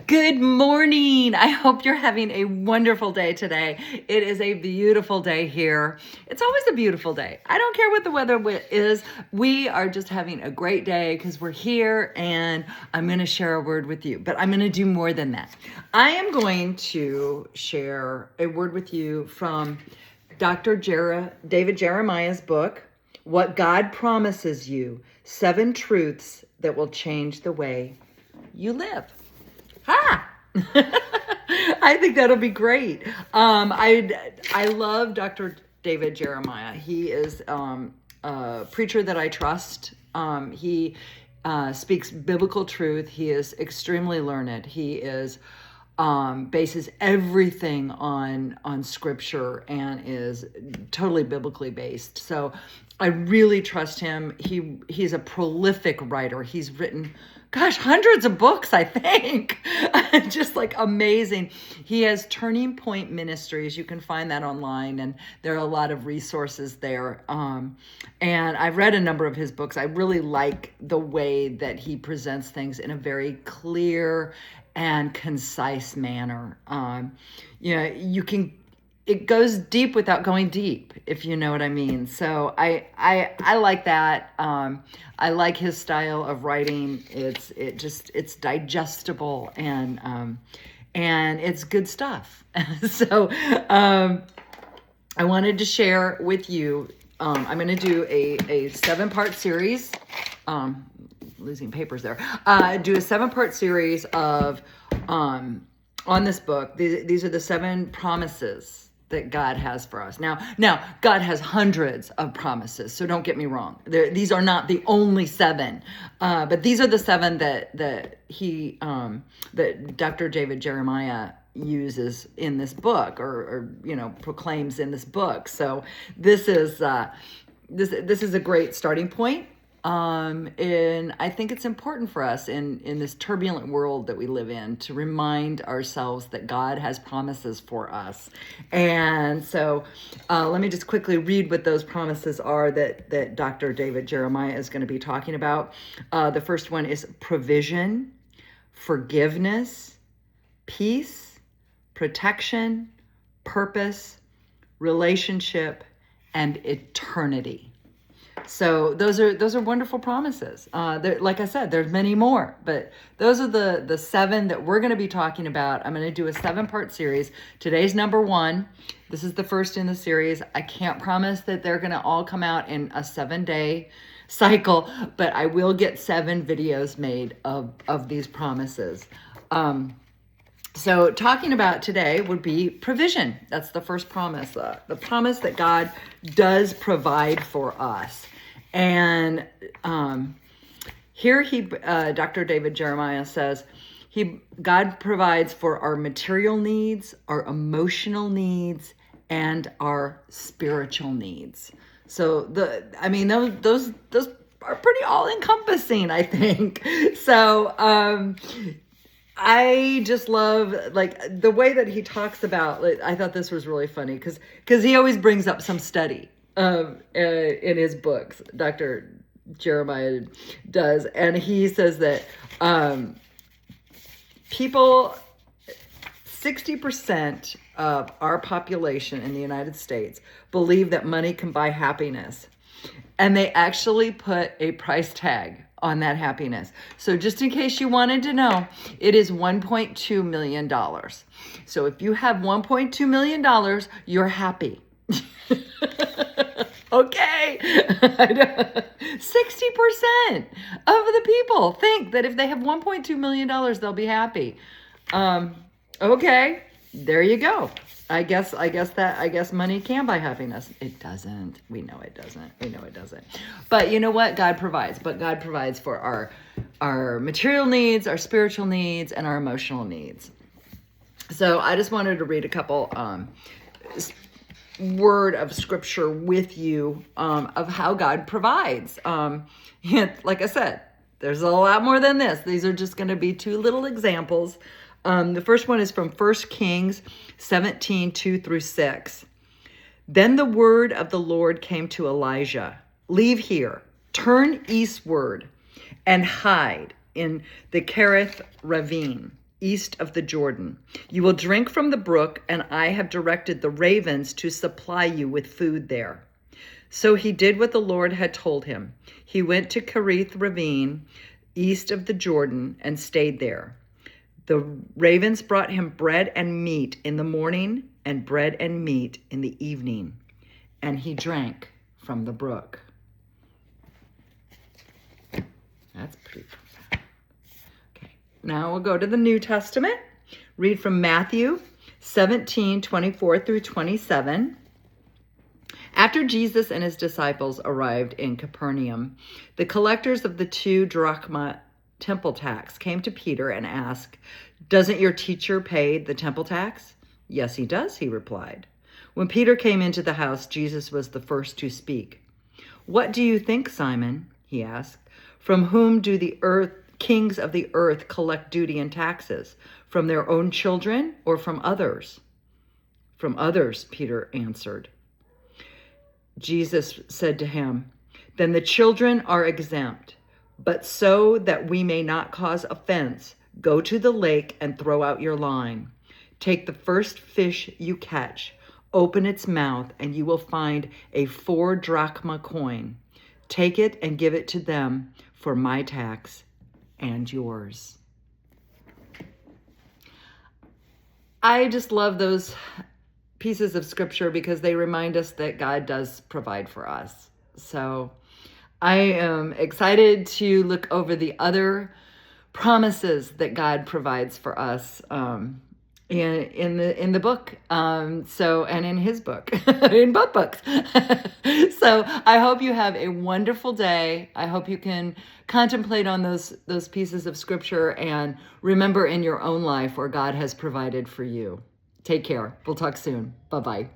Good morning. I hope you're having a wonderful day today. It is a beautiful day here. It's always a beautiful day. I don't care what the weather is. We are just having a great day because we're here and I'm going to share a word with you. But I'm going to do more than that. I am going to share a word with you from David Jeremiah's book, What God Promises You, 7 Truths That Will Change the Way You Live. I think that'll be great. I love Dr. David Jeremiah. He is a preacher that I trust. He speaks biblical truth. He is extremely learned. He is bases everything on scripture and is totally biblically based. So I really trust him. He's a prolific writer. He's written, hundreds of books, I think. Just like amazing. He has Turning Point Ministries. You can find that online, and there are a lot of resources there. And I've read a number of his books. I really like the way that he presents things in a very clear and concise manner. It goes deep without going deep, if you know what I mean. So I like that. I like his style of writing. It's digestible and it's good stuff. So I wanted to share with you. I'm going to do a 7-part series. Losing papers there. Do a 7-part series of on this book. These are the 7 promises that God has for us. Now God has hundreds of promises, so don't get me wrong. These are not the only 7, but these are the 7 that Dr. David Jeremiah uses in this book, or proclaims in this book. So this is a great starting point. And I think it's important for us in this turbulent world that we live in to remind ourselves that God has promises for us. And so let me just quickly read what those promises are that Dr. David Jeremiah is going to be talking about. The first one is provision, forgiveness, peace, protection, purpose, relationship, and eternity. So those are wonderful promises. Like I said, there's many more, but those are the 7 that we're going to be talking about. I'm going to do a 7-part series. Today's number 1. This is the first in the series. I can't promise that they're going to all come out in a 7-day cycle, but I will get 7 videos made of these promises. So talking about today would be provision. That's the first promise, the promise that God does provide for us. And here Dr. David Jeremiah says, God provides for our material needs, our emotional needs, and our spiritual needs. So those are pretty all encompassing, I think. So I just love the way that he talks about. I thought this was really funny because he always brings up some study in his books. Dr. Jeremiah does, and he says that 60% of our population in the United States believe that money can buy happiness, and they actually put a price tag on that happiness. So just in case you wanted to know, it is $1.2 million. So if you have $1.2 million, you're happy. Okay. 60% of the people think that if they have $1.2 million, they'll be happy. Okay, there you go. I guess money can buy happiness. It doesn't. We know it doesn't. But you know what? God provides. But God provides for our material needs, our spiritual needs, and our emotional needs. So I just wanted to read a couple word of scripture with you of how God provides. Like I said, there's a lot more than this. These are just going to be 2 little examples. The first one is from 1 Kings 17, 2-6. Then the word of the Lord came to Elijah. Leave here, turn eastward, and hide in the Kerith ravine. east of the Jordan. You will drink from the brook, and I have directed the ravens to supply you with food there." So he did what the Lord had told him. He went to Kerith Ravine, east of the Jordan, and stayed there. The ravens brought him bread and meat in the morning and bread and meat in the evening, and he drank from the brook. That's pretty profound. Okay, now we'll go to the New Testament. Read from Matthew 17:24 through 27. After Jesus and his disciples arrived in Capernaum, the collectors of the 2 drachma temple tax came to Peter and asked, "Doesn't your teacher pay the temple tax?" "Yes, he does," he replied. When Peter came into the house, Jesus was the first to speak. "What do you think, Simon?" he asked. "From whom do the kings of the earth collect duty and taxes? From their own children or from others?" "From others," Peter answered. Jesus said to him, "Then the children are exempt. But so that we may not cause offense, go to the lake and throw out your line. Take the first fish you catch, open its mouth, and you will find a 4 drachma coin. Take it and give it to them for my tax and yours." I just love those pieces of scripture because they remind us that God does provide for us. So I am excited to look over the other promises that God provides for us in the book. And in his book, in both books. So I hope you have a wonderful day. I hope you can contemplate on those pieces of scripture and remember in your own life where God has provided for you. Take care. We'll talk soon. Bye-bye.